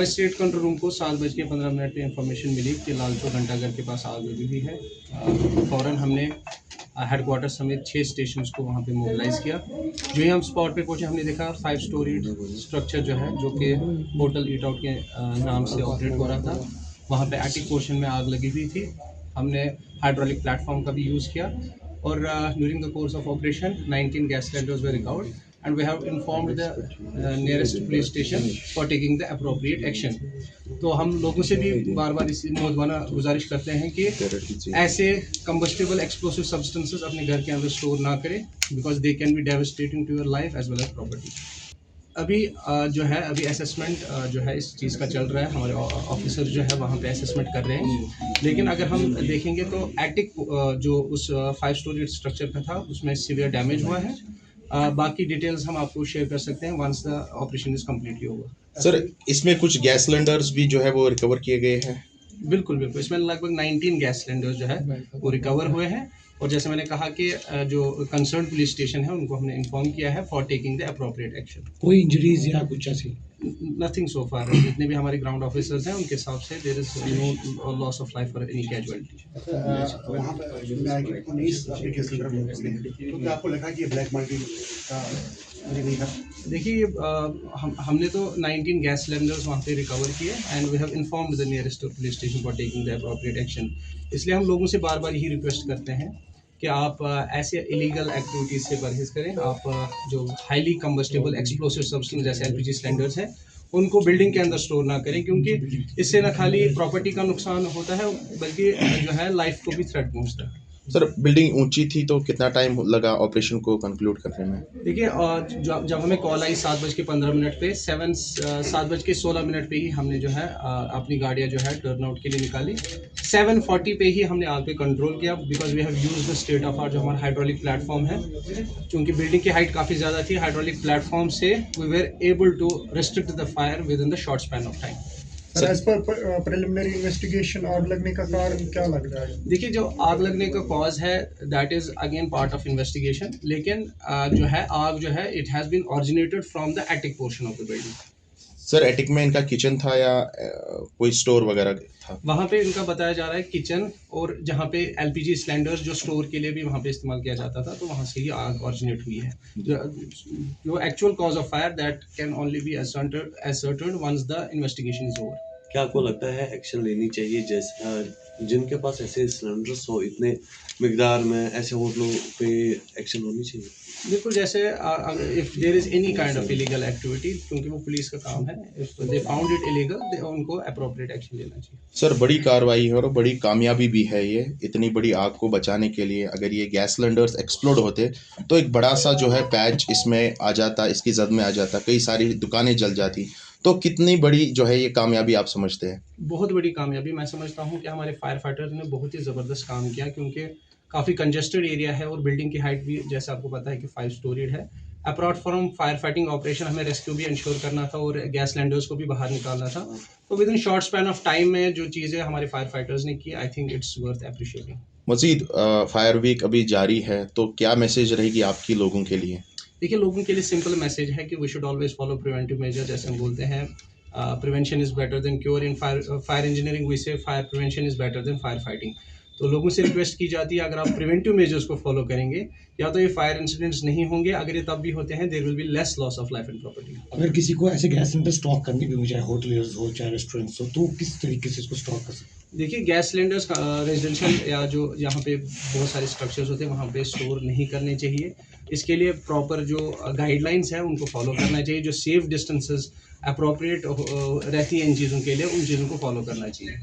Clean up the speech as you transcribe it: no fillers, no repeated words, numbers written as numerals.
हमारे state control room को 7:15 पे इंफॉर्मेशन मिली कि लाल चौक घंटाघर के पास आग लगी हुई है। फ़ौरन हमने हेडक्वार्टर समेत 6 स्टेशन को वहाँ पे मोबिलाइज़ किया। जो ही हम स्पॉट पे पहुँचे हमने देखा 5 स्टोरी स्ट्रक्चर जो है, जो कि होटल ईट आउट के नाम से ऑपरेट हो रहा था, वहाँ पे एटिक पोर्शन में आग लगी हुई थी। हमने हाइड्रोलिक प्लेटफॉर्म का भी यूज़ किया और during the course of operation 19 gas cylinders were recovered and we have informed the nearest police station for taking the appropriate action। तो हम लोगों से भी बार बार इस मुद्दाना गुजारिश करते हैं कि ऐसे कंबस्टिबल एक्सप्लोसिव सब्सटेंसेस अपने घर के अंदर स्टोर ना करें, because they can be devastating to your life as well as property. अभी जो है अभी असेसमेंट जो है इस चीज़ का चल रहा है, हमारे ऑफिसर जो है वहाँ पे असेसमेंट कर रहे हैं। लेकिन अगर हम देखेंगे तो एटिक जो उस 5 स्टोरी स्ट्रक्चर का था उसमें सीवियर डैमेज हुआ है। बाकी डिटेल्स हम आपको शेयर कर सकते हैं once the operation is completely over. Sir, इसमें कुछ गैस सिलेंडर्स भी जो है वो रिकवर किए गए हैं? बिल्कुल बिल्कुल, इसमें लगभग 19 गैस सिलेंडर्स जो है वो रिकवर हुए हैं और जैसे मैंने कहा कि जो कंसर्न पुलिस स्टेशन है उनको हमने इन्फॉर्म किया है for taking the appropriate action. कोई इंजरीज या कुछ ऐसी? Nothing so far. जितने भी हमारे ग्राउंड ऑफिसर्स हैं उनके हिसाब से there is no loss of life और एनी कैजुअलिटी। तो आपको लगा कि ये ब्लैक मार्केट का देखिए हमने तो 19 गैस सिलेंडर्स वहाँ पे रिकवर किए and we have informed the nearest police station for taking the appropriate action. इसलिए हम लोगों से बार बार यही रिक्वेस्ट करते हैं कि आप ऐसे इलीगल एक्टिविटीज़ से परहेज़ करें। आप जो हाईली कंबस्टिबल एक्सप्लोसिव सब्सटेंस जैसे एलपीजी सिलेंडर्स हैं उनको बिल्डिंग के अंदर स्टोर ना करें, क्योंकि इससे न खाली प्रॉपर्टी का नुकसान होता है बल्कि जो है लाइफ को भी थ्रेट पहुँचता है। सर, बिल्डिंग ऊंची थी तो कितना टाइम लगा ऑपरेशन को कंक्लूड करने में? देखिए जब हमें कॉल आई 7:15 पे 7:16 पे ही हमने जो है अपनी गाड़ियाँ जो है टर्न आउट के लिए निकाली। 7:40 पे ही हमने आग पे कंट्रोल किया because we have used the state of art जो हमारा हाइड्रोलिक प्लेटफॉर्म है। चूँकि बिल्डिंग की हाइट काफ़ी ज़्यादा थी, हाइड्रोलिक प्लेटफॉर्म से we were able to restrict the fire within the short span of time. As per preliminary investigation आग लगने का कारण क्या लग रहा है? देखिए जो आग लगने का कॉज है that is again part of investigation, लेकिन जो है आग जो है it has been originated from the attic portion of the building. Sir, attic में इनका किचन था या कोई स्टोर वगैरह था? वहाँ पे इनका बताया जा रहा है किचन, और जहाँ पे एलपीजी सिलेंडर्स जो स्टोर के लिए भी वहाँ पे इस्तेमाल किया जाता था, तो वहाँ से ही आग ऑरिजिनेट हुई है। जो actual cause of fire that can only be ascertained once the investigation is over. क्या आपको लगता है एक्शन लेनी चाहिए जैसे जिनके पास ऐसे सिलेंडर्स हो इतने मिकदार में, ऐसे होटलों पे एक्शन होनी चाहिए? बिल्कुल, जैसे if there is any kind of illegal activity, क्योंकि वो पुलिस का काम है, if they found it illegal उनको अप्रोप्रिएट एक्शन लेना चाहिए। सर, बड़ी कार्रवाई है और बड़ी कामयाबी भी है ये। इतनी बड़ी आग को बचाने के लिए अगर ये गैस सिलेंडर्स एक्सप्लोड होते तो एक बड़ा सा जो है पैच इसमें आ जाता, इसकी जद में आ जाता, कई सारी दुकानें जल जाती। तो कितनी बड़ी जो है ये कामयाबी आप समझते हैं? बहुत बड़ी कामयाबी मैं समझता हूँ कि हमारे फायर फाइटर्स ने बहुत ही ज़बरदस्त काम किया, क्योंकि काफ़ी कंजेस्टेड एरिया है और बिल्डिंग की हाइट भी जैसे आपको पता है कि 5 स्टोरीड है। Apart from fire fighting operation हमें रेस्क्यू भी इंश्योर करना था और गैस सिलेंडर्स को भी बाहर निकालना था। तो with in short span of time में जो चीज़ें हमारे फायर फाइटर्स ने की, I think it's worth appreciating. मज़ीद फायर वीक अभी जारी है, तो क्या मैसेज रहेगी आपकी लोगों के लिए? देखिए लोगों के लिए सिंपल मैसेज है कि we should always follow preventive measure. जैसे हम बोलते हैं prevention is better than cure. In fire engineering we say fire prevention is better than fire fighting. तो लोगों से रिक्वेस्ट की जाती है अगर आप प्रिवेंटिव मेजर्स को फॉलो करेंगे या तो ये फायर इंसिडेंट्स नहीं होंगे, अगर ये तब भी होते हैं there will be less loss of life and property. अगर किसी को ऐसे गैस सिलेंडर स्टॉक करनी भी हो, चाहे होटल्स हो चाहे रेस्टोरेंट्स हो, तो किस तरीके से इसको स्टॉक कर सकते हैं? देखिए गैस सिलेंडर्स रेजिडेंशियल या जो यहाँ पे बहुत सारे स्ट्रक्चर्स होते हैं वहाँ पे स्टोर नहीं करने चाहिए। इसके लिए प्रॉपर जो गाइडलाइंस है उनको फॉलो करना चाहिए। जो सेफ डिस्टेंसेस अप्रोप्रिएट रहती है इन चीज़ों के लिए, उन चीज़ों को फॉलो करना चाहिए।